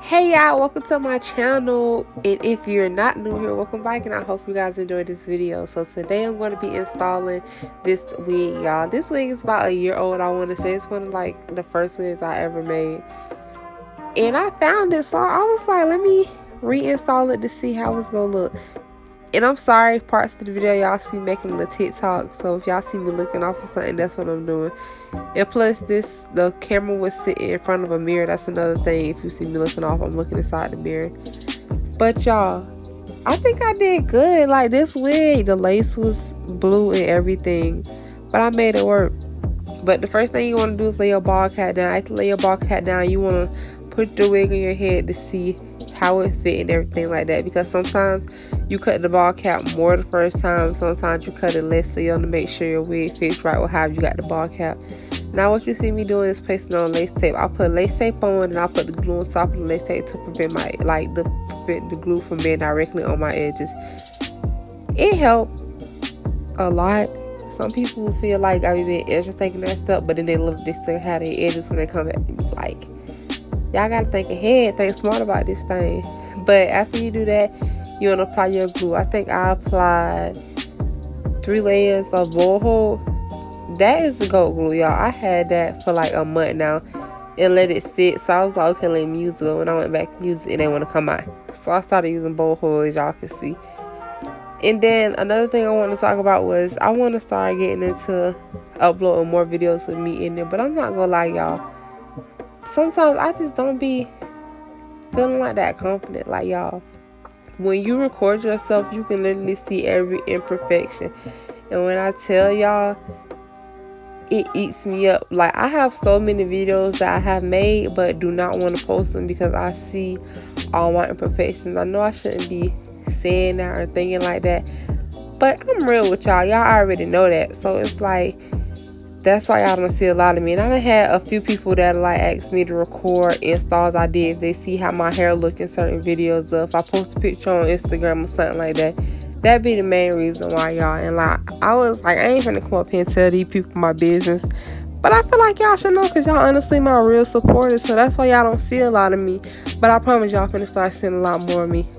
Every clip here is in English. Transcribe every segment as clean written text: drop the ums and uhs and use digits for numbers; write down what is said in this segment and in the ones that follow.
Hey y'all, welcome to my channel, and if you're not new here, welcome back, and I hope you guys enjoyed this video. So today I'm going to be installing this wig, y'all. This wig is about a year old. I want to say it's one of like the first wigs I ever made, and I found it, so I was like, let me reinstall it to see how it's gonna look. And I'm sorry, parts of the video y'all see making the TikTok, so if y'all see me looking off or something, that's what I'm doing. And plus, the camera was sitting in front of a mirror. That's another thing. If you see me looking off, I'm looking inside the mirror. But y'all, I think I did good. Like, this wig, the lace was blue and everything, but I made it work. But the first thing you want to do is lay your bald cap down. After you lay your bald cap down, you want to put the wig on your head to see how it fit and everything like that, because sometimes you cut the bald cap more the first time, sometimes you cut it less, so you want to make sure your wig fits right with how you got the bald cap. Now what you see me doing is placing on lace tape. I put lace tape on, and I put the glue on top of the lace tape to prevent the glue from being directly on my edges. It helped a lot. Some people feel like I've been extra taking that stuff, but then they still have their edges when they come back. Like, y'all gotta think ahead, think smart about this thing. But after you do that, you want to apply your glue. I think I applied 3 layers of bullhead. That is the goat glue, y'all. I had that for like a month now and let it sit. So I was like, okay, let me use it. But when I went back to use it, it didn't want to come out. So I started using bullhead, as y'all can see. And then another thing I want to talk about was I want to start getting into uploading more videos with me in there. But I'm not gonna lie, y'all, sometimes I just don't be feeling like that confident. Like, y'all, when you record yourself, you can literally see every imperfection. And when I tell y'all, it eats me up. Like, I have so many videos that I have made but do not want to post them because I see all my imperfections. I know I shouldn't be saying that or thinking like that, but I'm real with y'all. Y'all already know that. So it's like, that's why y'all don't see a lot of me. And I done had a few people that like asked me to record installs I did if they see how my hair look in certain videos. If I post a picture on Instagram or something like that, that'd be the main reason why, y'all. And like, I was like, I ain't finna come up here and tell these people my business, but I feel like y'all should know, because y'all honestly my real supporters. So that's why y'all don't see a lot of me. But I promise y'all finna start seeing a lot more of me.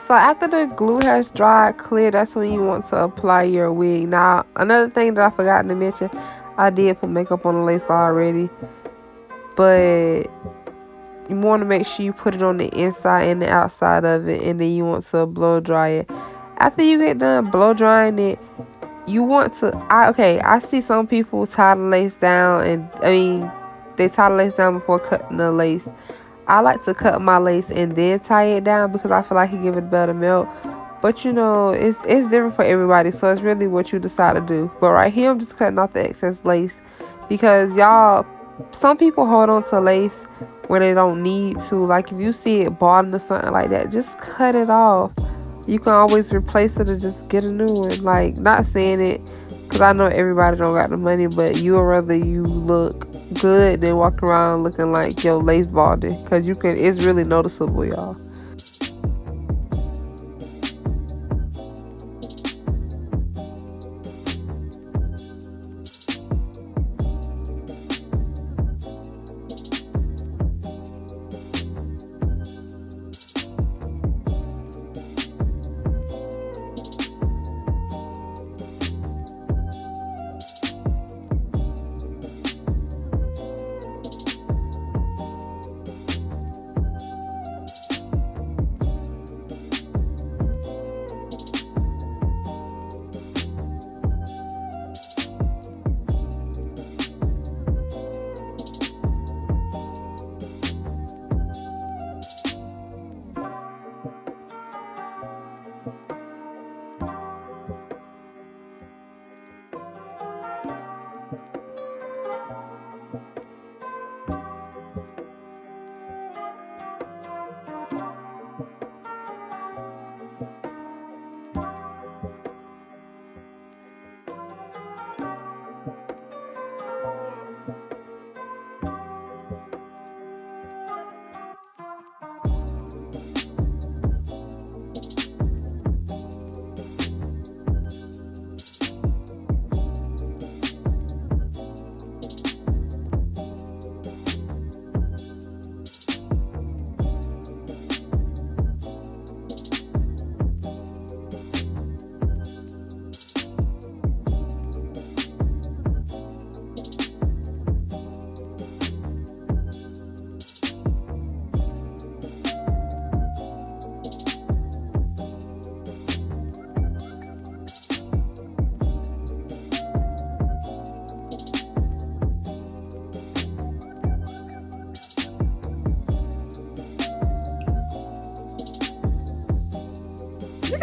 So after the glue has dried clear, that's when you want to apply your wig. Now, another thing that I forgot to mention, I did put makeup on the lace already, but you want to make sure you put it on the inside and the outside of it, and then you want to blow dry it. After you get done blow drying it, you want to, I see some people tie the lace down, and they tie the lace down before cutting the lace. I like to cut my lace and then tie it down because I feel like it give it a better melt. But you know, it's different for everybody, so it's really what you decide to do. But right here, I'm just cutting off the excess lace because, y'all, some people hold on to lace when they don't need to. Like, if you see it balding or something like that, just cut it off. You can always replace it or just get a new one. Like, not saying it because I know everybody don't got the money, but you would rather you look good than walk around looking like your lace balding, because it's really noticeable, y'all.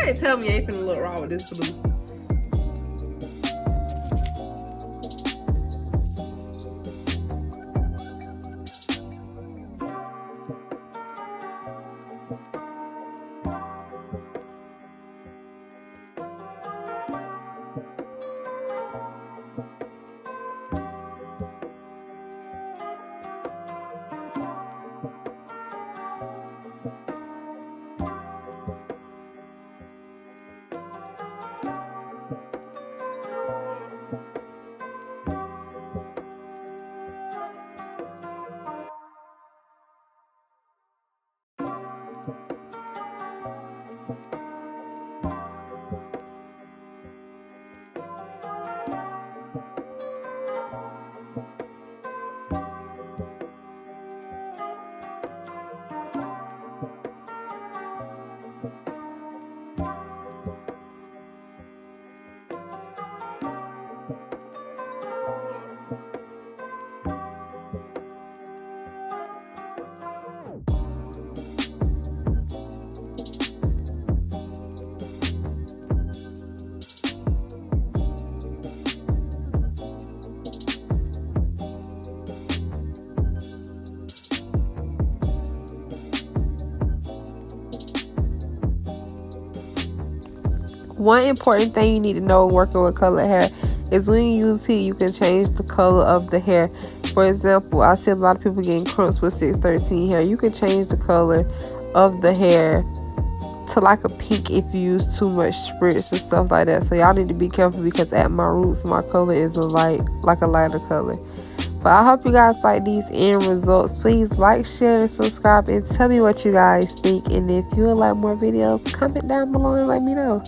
can't tell me I ain't finna look wrong with this blue. One important thing you need to know when working with colored hair is when you use heat, you can change the color of the hair. For example, I see a lot of people getting crumps with 613 hair. You can change the color of the hair to like a pink if you use too much spritz and stuff like that. So y'all need to be careful because at my roots, my color is a lighter color. But I hope you guys like these end results. Please like, share, and subscribe, and tell me what you guys think. And if you would like more videos, comment down below and let me know.